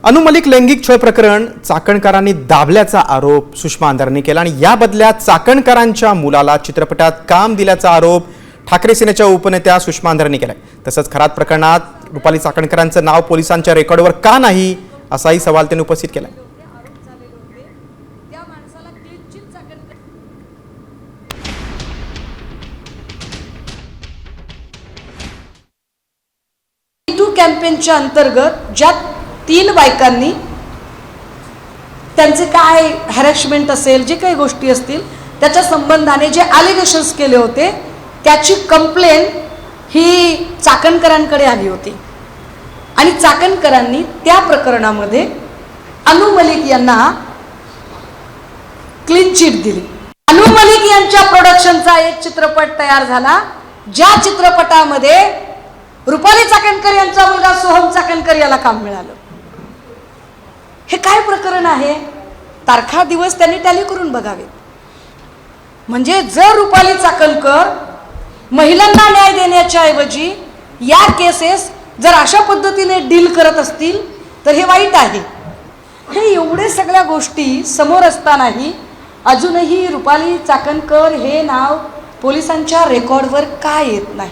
अनु मलिक लैंगिक छळ प्रकरण चाकणकरांनी दाबल्याचा आरोप सुषमा अंधारेंनी केला आणि या बदल्यात चाकणकरांच्या मुलाला चित्रपटात काम दिल्याचा आरोप ठाकरे सेनेच्या उपनेत्या सुषमा अंधारेंनी केलाय। तसंच खरात प्रकरणात रुपाली चाकणकरांचं नाव पोलिसांच्या रेकॉर्डवर का नाही असाही सवाल त्यांनी उपस्थित केलाय। कॅम्पेनच्या अंतर्गत ज्या 3 बायकांनी त्यांचे काय हॅरेसमेंट असेल जे काही गोष्टी असतील त्याच्या संबंधाने जे अलिगेशन्स केले होते त्याची कंप्लेन ही चाकणकरांकडे आली होती आणि चाकणकरांनी त्या प्रकरणामध्ये अनु मलिक यांना क्लीन चिट दिली। अनु मलिक यांच्या प्रोडक्शनचा एक चित्रपट तयार झाला ज्या चित्रपटामध्ये रुपाली चाकणकर यांचा मुलगा सोहम चाकणकर याला काम मिळालं। हे काय प्रकरण आहे? तारखा दिवस त्यांनी टॅली करून बघावे। म्हणजे जर रुपाली चाकणकर महिलांना न्याय देण्याच्या ऐवजी या केसेस जर अशा पद्धतीने डील करत असतील तर हे वाईट आहे। हे एवढे सगळ्या गोष्टी समोर असतानाही अजूनही रुपाली चाकणकर हे नाव पोलिसांच्या रेकॉर्डवर का येत नाही?